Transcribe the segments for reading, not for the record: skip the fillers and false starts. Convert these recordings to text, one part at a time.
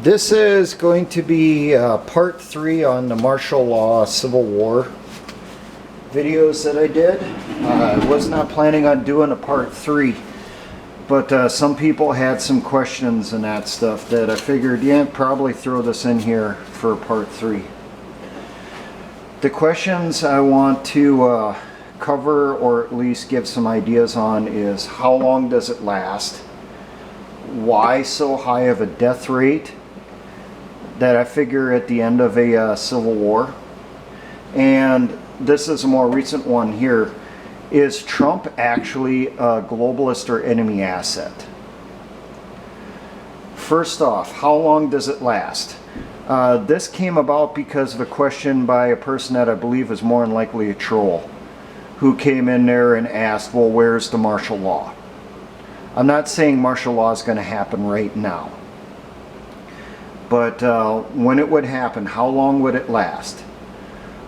This is going to be part 3 on the martial law Civil War videos that I did. I was not planning on doing a part 3, but some people had some questions and that stuff that I figured, yeah, probably throw this in here for part 3. The questions I want to cover, or at least give some ideas on, is how long does it last? Why so high of a death rate that I figure at the end of a civil war? And this is a more recent one here. Is Trump actually a globalist or enemy asset? First off, how long does it last? This came about because of a question by a person that I believe is more than likely a troll, who came in there and asked, well, where's the martial law? I'm not saying martial law is going to happen right now, but when it would happen, how long would it last?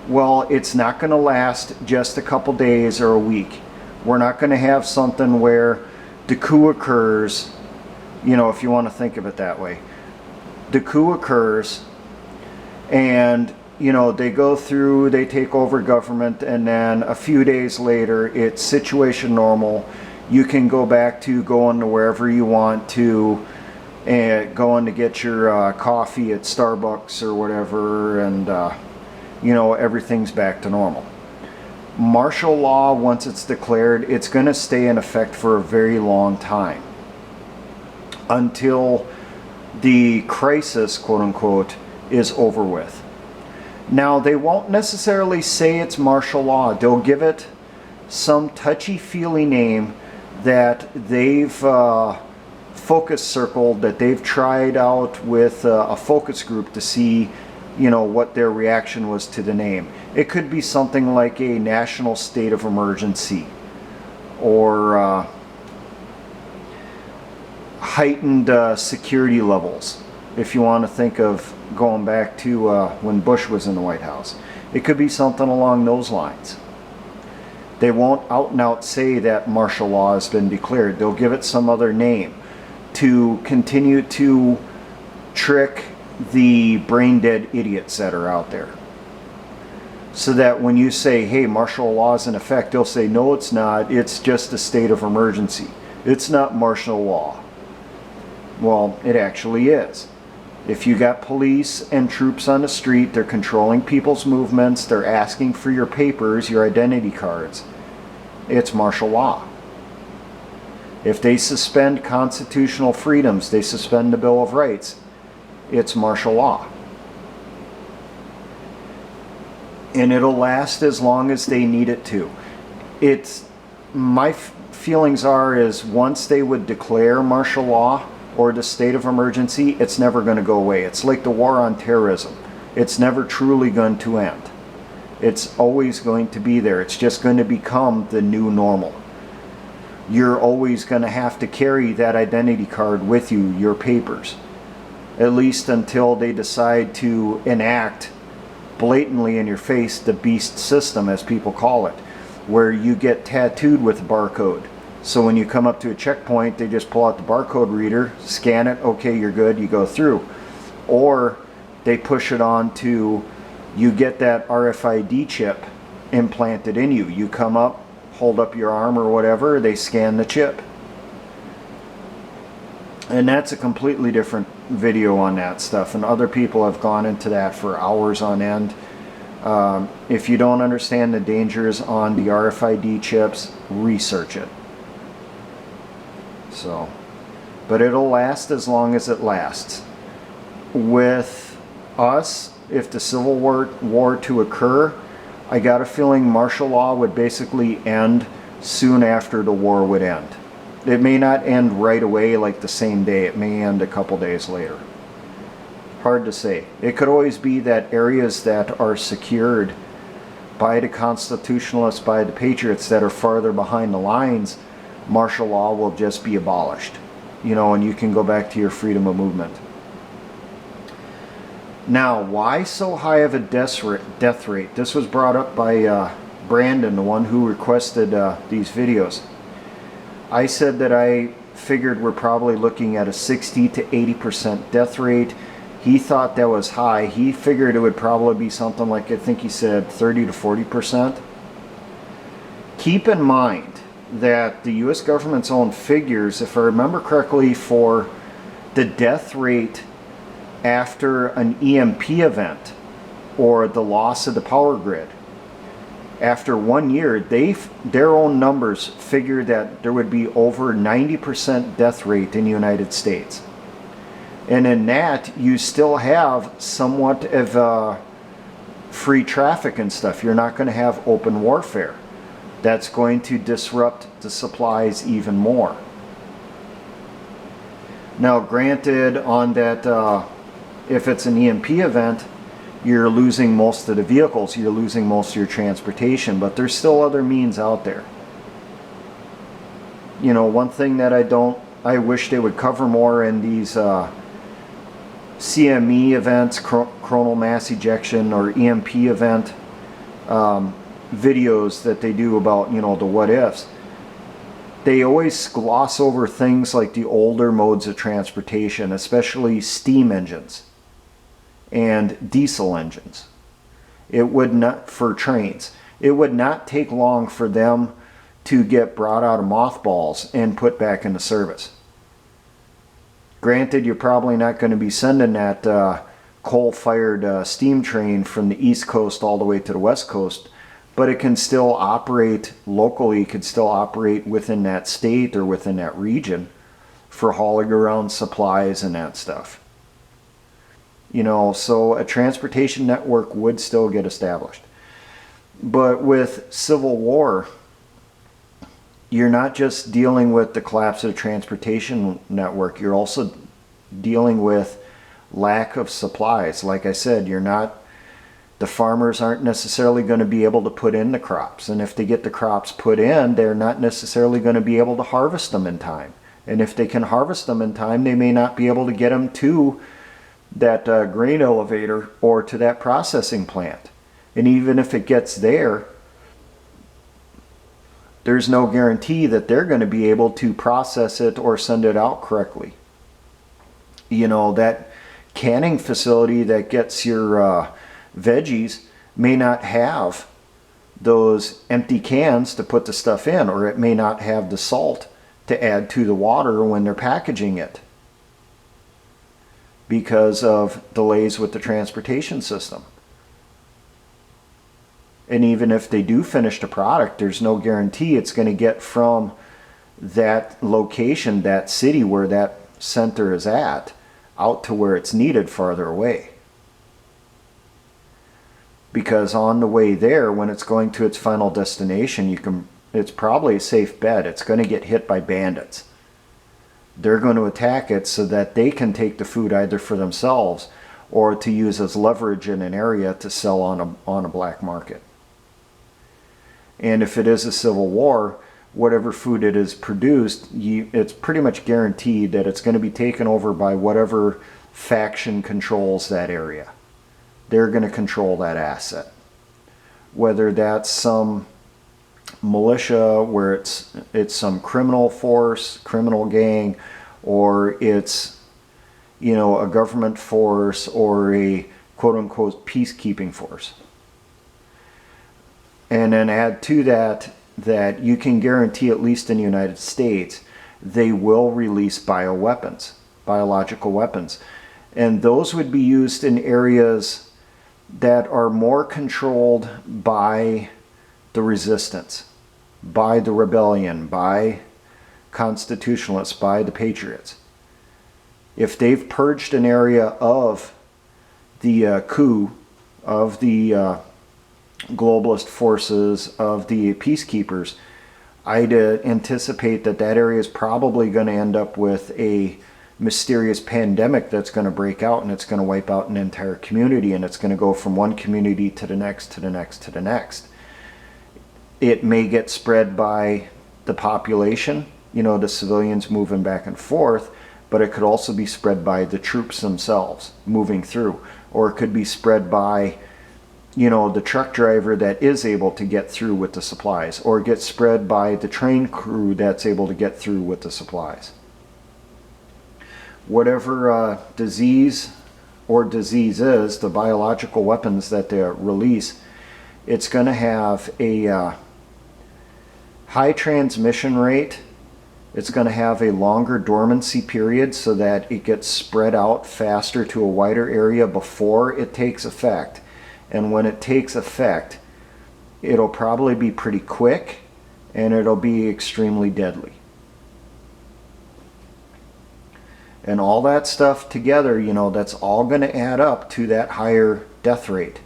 Well, it's not going to last just a couple days or a week. We're not going to have something where the coup occurs, you know, if you want to think of it that way. The coup occurs and, you know, they go through, they take over government, and then a few days later it's situation normal. You can go back to going to wherever you want to, and going to get your coffee at Starbucks or whatever, and you know, everything's back to normal. Martial law, once it's declared, it's going to stay in effect for a very long time, until the crisis, quote unquote, is over with. Now, they won't necessarily say it's martial law. They'll give it some touchy-feely name that they've focus circled, that they've tried out with a focus group to see, you know, what their reaction was to the name. It could be something like a national state of emergency, or heightened security levels, if you want to think of going back to when Bush was in the White House. It could be something along those lines. They won't out and out say that martial law has been declared. They'll give it some other name to continue to trick the brain dead idiots that are out there. So that when you say, hey, martial law is in effect, they'll say, no, it's not. It's just a state of emergency. It's not martial law. Well, it actually is. If you got police and troops on the street, they're controlling people's movements, they're asking for your papers, your identity cards, it's martial law. If they suspend constitutional freedoms, they suspend the Bill of Rights, it's martial law. And it'll last as long as they need it to. My feelings are, is once they would declare martial law or the state of emergency, it's never going to go away. It's like the war on terrorism. It's never truly going to end. It's always going to be there. It's just going to become the new normal. You're always going to have to carry that identity card with you, your papers, at least until they decide to enact blatantly in your face the beast system, as people call it, where you get tattooed with a barcode. So when you come up to a checkpoint, they just pull out the barcode reader, scan it, okay, you're good, you go through. Or they push it on to, you get that RFID chip implanted in you. You come up, hold up your arm or whatever, they scan the chip. And that's a completely different video on that stuff, and other people have gone into that for hours on end. If you don't understand the dangers on the RFID chips, research it. So, but it'll last as long as it lasts. With us, if the Civil War to occur, I got a feeling martial law would basically end soon after the war would end. It may not end right away, like the same day. It may end a couple days later. Hard to say. It could always be that areas that are secured by the constitutionalists, by the patriots, that are farther behind the lines, martial law will just be abolished, you know, and you can go back to your freedom of movement. Now, why so high of a death rate? This was brought up by Brandon, the one who requested these videos. I said that I figured we're probably looking at a 60 to 80% death rate He thought that was high. He figured it would probably be something like, I think he said 30 to 40%. Keep in mind that the US government's own figures, if I remember correctly, for the death rate after an EMP event or the loss of the power grid, after 1 year, their own numbers figure that there would be over 90% death rate in the United States. And in that, you still have somewhat of free traffic and stuff. You're not going to have open warfare. That's going to disrupt the supplies even more. Now, granted, on that, if it's an EMP event, you're losing most of the vehicles, you're losing most of your transportation, but there's still other means out there. You know, one thing that I wish they would cover more in these CME events, coronal mass ejection, or EMP event videos that they do about, you know, the what ifs. They always gloss over things like the older modes of transportation, especially steam engines and diesel engines. It would not, for trains, it would not take long for them to get brought out of mothballs and put back into service. Granted, you're probably not going to be sending that coal-fired steam train from the East Coast all the way to the West Coast, but it can still operate locally, could still operate within that state or within that region for hauling around supplies and that stuff. You know, so a transportation network would still get established. But with civil war, you're not just dealing with the collapse of the transportation network, you're also dealing with lack of supplies. Like I said, the farmers aren't necessarily going to be able to put in the crops. And if they get the crops put in, they're not necessarily going to be able to harvest them in time. And if they can harvest them in time, they may not be able to get them to that grain elevator or to that processing plant. And even if it gets there, there's no guarantee that they're going to be able to process it or send it out correctly. You know, that canning facility that gets your veggies may not have those empty cans to put the stuff in, or it may not have the salt to add to the water when they're packaging it because of delays with the transportation system. And even if they do finish the product, there's no guarantee it's going to get from that location, that city where that center is at, out to where it's needed farther away. Because on the way there, when it's going to its final destination, it's probably a safe bet. It's going to get hit by bandits. They're going to attack it so that they can take the food either for themselves or to use as leverage in an area to sell on a black market. And if it is a civil war, whatever food it is produced, it's pretty much guaranteed that it's going to be taken over by whatever faction controls that area. They're going to control that asset. Whether that's some militia where it's some criminal force, criminal gang, or it's, you know, a government force or a quote-unquote peacekeeping force. And then add to that you can guarantee, at least in the United States, they will release biological weapons. And those would be used in areas that are more controlled by the resistance, by the rebellion, by constitutionalists, by the patriots. If they've purged an area of the coup, of the globalist forces, of the peacekeepers, I'd anticipate that area is probably going to end up with a mysterious pandemic that's going to break out, and it's going to wipe out an entire community, and it's going to go from one community to the next, to the next, to the next. It may get spread by the population, you know, the civilians moving back and forth, but it could also be spread by the troops themselves moving through, or it could be spread by, you know, the truck driver that is able to get through with the supplies, or get spread by the train crew that's able to get through with the supplies. Whatever disease or diseases, the biological weapons that they release, it's going to have a high transmission rate. It's going to have a longer dormancy period so that it gets spread out faster to a wider area before it takes effect. And when it takes effect, it'll probably be pretty quick and it'll be extremely deadly. And all that stuff together, you know, that's all going to add up to that higher death rate.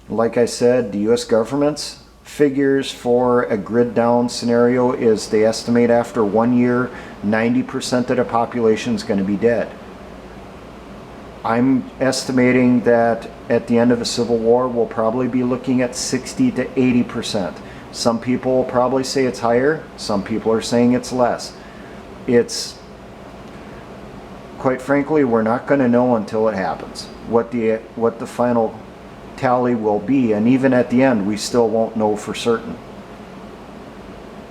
Like I said, the US government's figures for a grid down scenario is they estimate after 1 year 90% of the population is going to be dead. I'm estimating that at the end of the Civil War we'll probably be looking at 60 to 80%. Some people will probably say it's higher, some people are saying it's less. It's, quite frankly, we're not going to know until it happens what the final tally will be, and even at the end we still won't know for certain,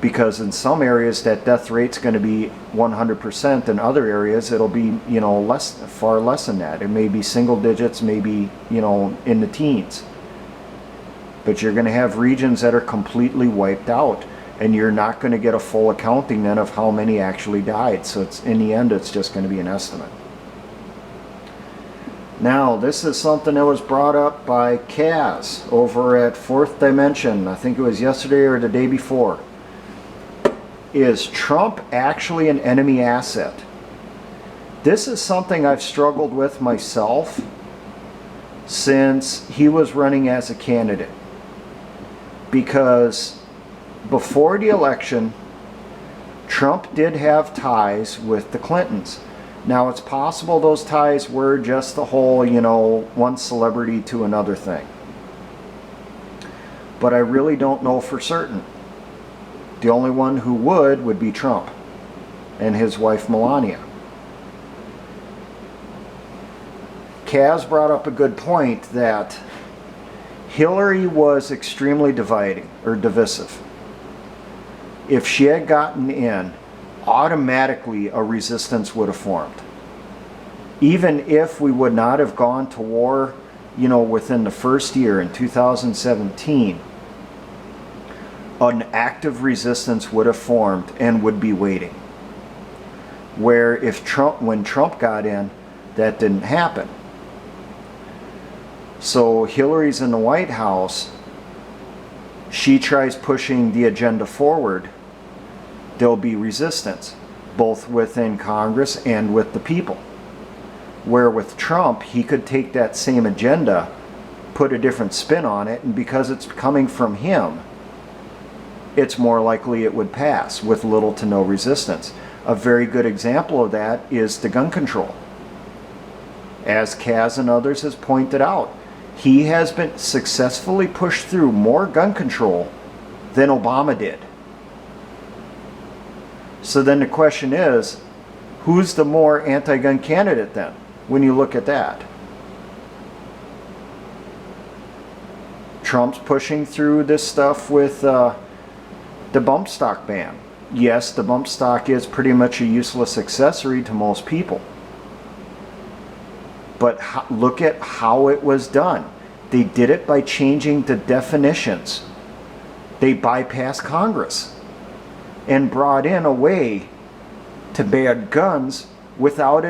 because in some areas that death rate's going to be 100%, in other areas it'll be, you know, far less than that. It may be single digits, maybe, you know, in the teens, but you're going to have regions that are completely wiped out, and you're not going to get a full accounting then of how many actually died. So it's, in the end, it's just going to be an estimate. Now, this is something that was brought up by Kaz over at Fourth Dimension. I think it was yesterday or the day before. Is Trump actually an enemy asset? This is something I've struggled with myself since he was running as a candidate. Because before the election, Trump did have ties with the Clintons. Now, it's possible those ties were just the whole, you know, one celebrity to another thing. But I really don't know for certain. The only one who would be Trump and his wife Melania. Kaz brought up a good point that Hillary was extremely divisive. If she had gotten in, automatically a resistance would have formed. Even if we would not have gone to war, you know, within the first year in 2017, an active resistance would have formed and would be waiting. Where when Trump got in, that didn't happen. So Hillary's in the White House, she tries pushing the agenda forward, there'll be resistance, both within Congress and with the people. Where with Trump, he could take that same agenda, put a different spin on it, and because it's coming from him, it's more likely it would pass with little to no resistance. A very good example of that is the gun control. As Kaz and others has pointed out, he has been successfully pushed through more gun control than Obama did. So then the question is, who's the more anti-gun candidate then, when you look at that? Trump's pushing through this stuff with the bump stock ban. Yes, the bump stock is pretty much a useless accessory to most people. But look at how it was done. They did it by changing the definitions. They bypassed Congress and brought in a way to ban guns without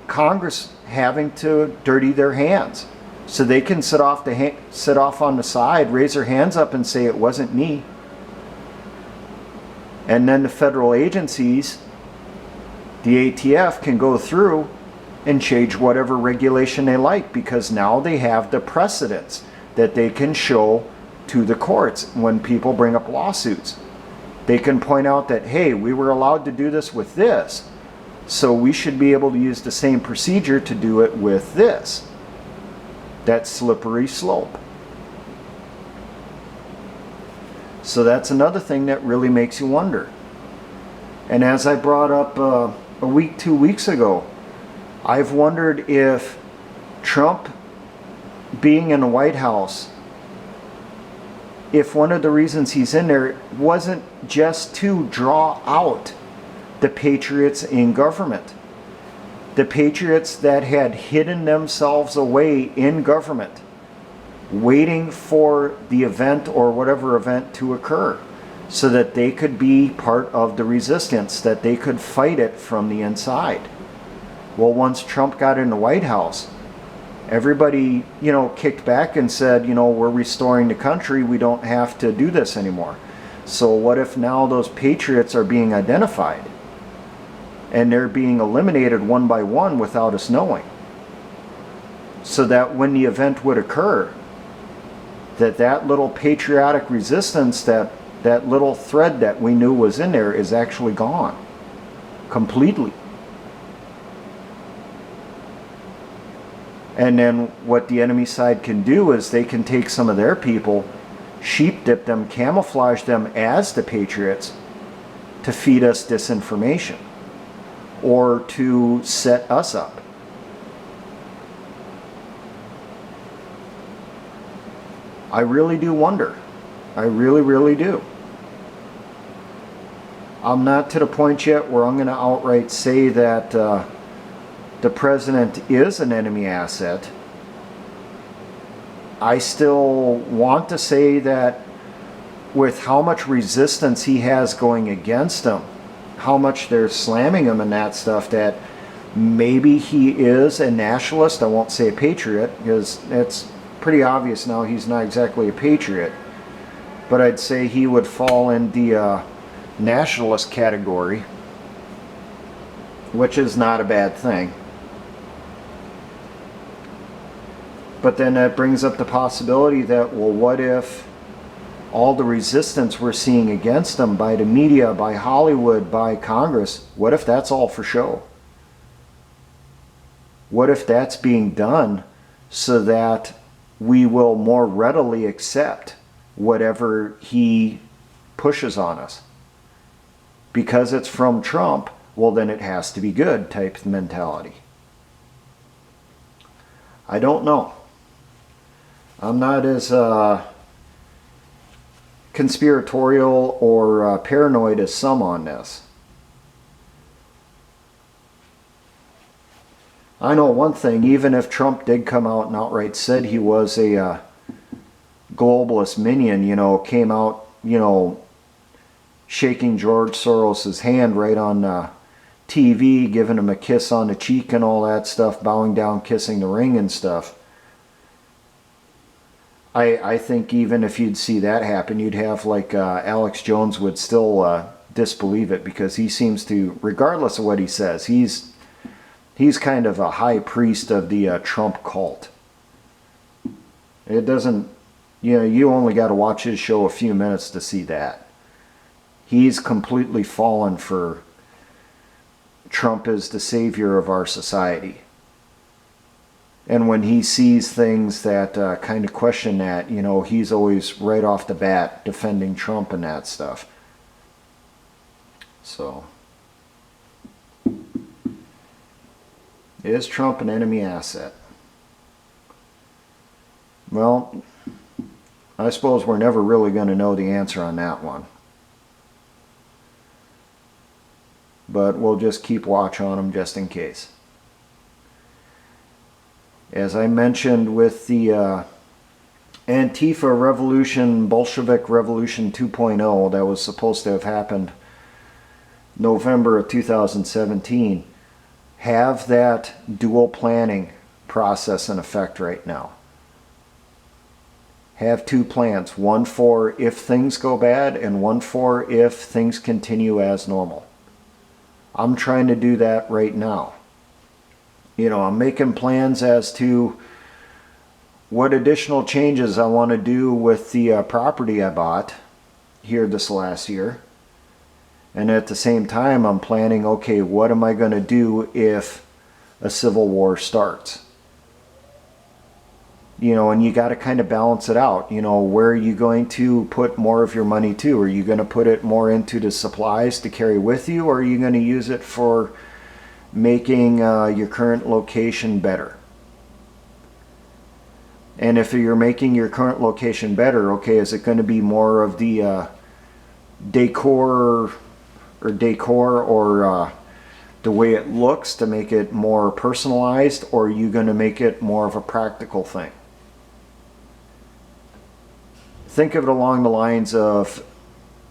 Congress having to dirty their hands. So they can sit off on the side, raise their hands up and say it wasn't me. And then the federal agencies, the ATF, can go through and change whatever regulation they like, because now they have the precedents that they can show to the courts when people bring up lawsuits. They can point out that, hey, we were allowed to do this with this, so we should be able to use the same procedure to do it with this. That slippery slope. So that's another thing that really makes you wonder. And as I brought up a week, 2 weeks ago, I've wondered if Trump being in the White House, if one of the reasons he's in there wasn't just to draw out the patriots in government. The patriots that had hidden themselves away in government, waiting for the event or whatever event to occur, so that they could be part of the resistance, that they could fight it from the inside. Well, once Trump got in the White House, everybody, kicked back and said, we're restoring the country, we don't have to do this anymore. So what if now those patriots are being identified and they're being eliminated one by one without us knowing? So that when the event would occur, that little patriotic resistance, that little thread that we knew was in there is actually gone completely. And then what the enemy side can do is they can take some of their people, sheep dip them, camouflage them as the patriots to feed us disinformation or to set us up. I really do wonder. I really, really do. I'm not to the point yet where I'm going to outright say that the president is an enemy asset. I still want to say that with how much resistance he has going against him, how much they're slamming him and that stuff, that maybe he is a nationalist. I won't say a patriot, because it's pretty obvious now he's not exactly a patriot. But I'd say he would fall in the nationalist category, which is not a bad thing. But then that brings up the possibility that, well, what if all the resistance we're seeing against them by the media, by Hollywood, by Congress, what if that's all for show? What if that's being done so that we will more readily accept whatever he pushes on us? Because it's from Trump, well, then it has to be good type mentality. I don't know. I'm not as conspiratorial or paranoid as some on this. I know one thing, even if Trump did come out and outright said he was a globalist minion, came out, shaking George Soros's hand right on TV, giving him a kiss on the cheek and all that stuff, bowing down, kissing the ring and stuff. I think even if you'd see that happen, you'd have like Alex Jones would still disbelieve it, because he seems to, regardless of what he says, he's kind of a high priest of the Trump cult. It doesn't, you only got to watch his show a few minutes to see that. He's completely fallen for Trump as the savior of our society. And when he sees things that kind of question that, he's always right off the bat defending Trump and that stuff. So, is Trump an enemy asset? Well, I suppose we're never really going to know the answer on that one. But we'll just keep watch on him just in case. As I mentioned with the Antifa revolution, Bolshevik Revolution 2.0, that was supposed to have happened November of 2017, have that dual planning process in effect right now. Have two plans, one for if things go bad and one for if things continue as normal. I'm trying to do that right now. I'm making plans as to what additional changes I want to do with the property I bought here this last year. And at the same time, I'm planning, okay, what am I going to do if a civil war starts? And you got to kind of balance it out. Where are you going to put more of your money to? Are you going to put it more into the supplies to carry with you, or are you going to use it for making your current location better? And if you're making your current location better, okay, is it going to be more of the decor or the way it looks to make it more personalized, or are you going to make it more of a practical thing? Think of it along the lines of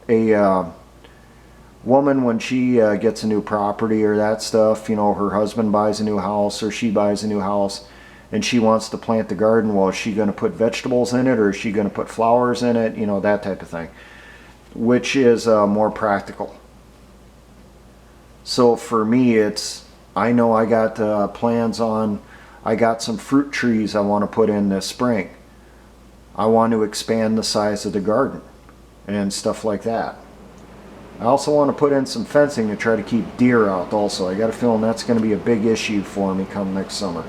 a woman when she gets a new property or that stuff, you know, her husband buys a new house or she buys a new house and she wants to plant the garden. Well, is she going to put vegetables in it, or is she going to put flowers in it? You know, that type of thing. Which is more practical. So for me, it's, I know I got plans on, I got some fruit trees I want to put in this spring. I want to expand the size of the garden and stuff like that. I also want to put in some fencing to try to keep deer out also. I got a feeling that's going to be a big issue for me come next summer.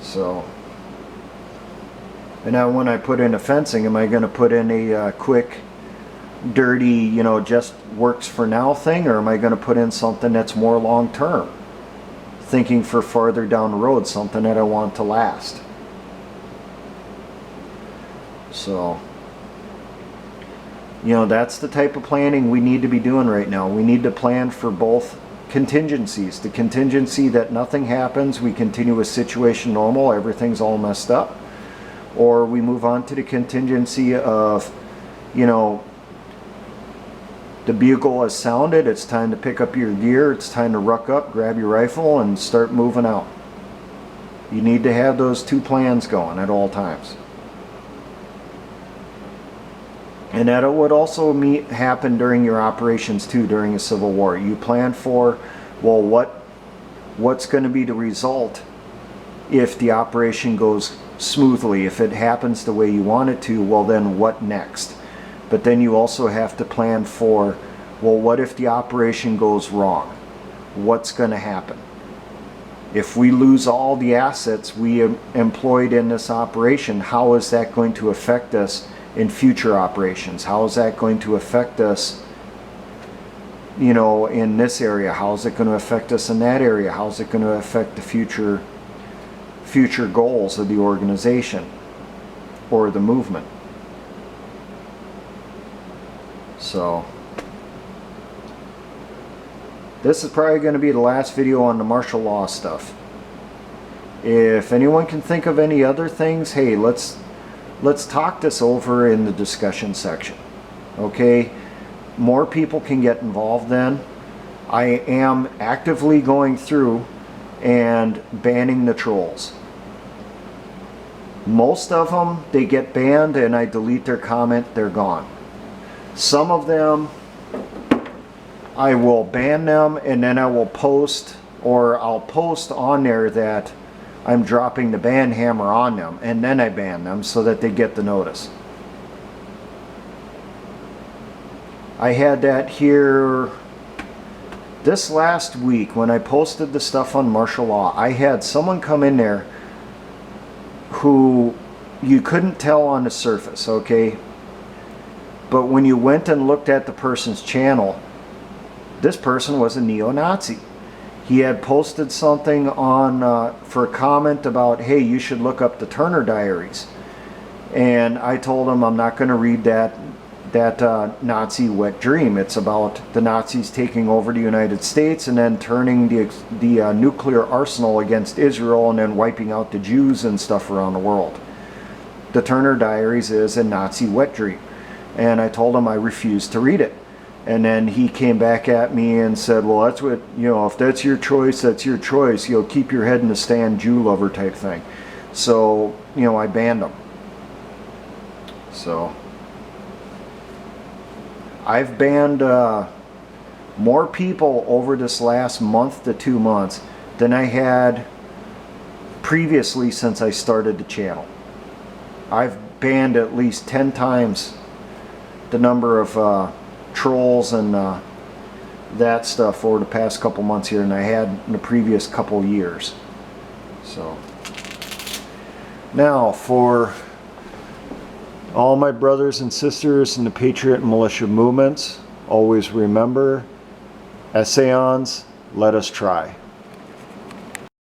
So, and now when I put in a fencing, am I going to put in a quick, dirty, you know, just works for now thing, or am I going to put in something that's more long term? Thinking for farther down the road, something that I want to last. So, you know, that's the type of planning we need to be doing right now. We need to plan for both contingencies. The contingency that nothing happens, we continue with situation normal, everything's all messed up. Or we move on to the contingency of, you know, the bugle has sounded, it's time to pick up your gear, it's time to ruck up, grab your rifle, and start moving out. You need to have those two plans going at all times. And that would also happen during your operations too, during a civil war. You plan for, well, what's going to be the result if the operation goes smoothly, if it happens the way you want it to, well then what next? But then you also have to plan for, well, what if the operation goes wrong? What's going to happen? If we lose all the assets we employed in this operation, how is that going to affect us in future operations? How is that going to affect us, you know, in this area? How is it going to affect us in that area? How is it going to affect the future goals of the organization or the movement? So this is probably going to be the last video on the martial law stuff. If anyone can think of any other things, hey, let's talk this over in the discussion section. Okay, more people can get involved then. I am actively going through and banning the trolls. Most of them, they get banned and I delete their comment, they're gone. Some of them, I will ban them and then I will post, or I'll post on there that I'm dropping the ban hammer on them, and then I ban them so that they get the notice. I had that here this last week when I posted the stuff on martial law. I had someone come in there who you couldn't tell on the surface, okay? But when you went and looked at the person's channel, this person was a neo-Nazi. He had posted something on for a comment about, hey, you should look up the Turner Diaries. And I told him I'm not going to read that Nazi wet dream. It's about the Nazis taking over the United States and then turning the nuclear arsenal against Israel and then wiping out the Jews and stuff around the world. The Turner Diaries is a Nazi wet dream. And I told him I refused to read it. And then he came back at me and said, well, that's what, you know, if that's your choice, that's your choice. You'll keep your head in the stand, Jew lover type thing. So, you know, I banned him. So, I've banned more people over this last month to 2 months than I had previously since I started the channel. I've banned at least 10 times the number of trolls and that stuff over the past couple months here, and I had in the previous couple years. So now for all my brothers and sisters in the Patriot and Militia movements, always remember, Essayons, let us try.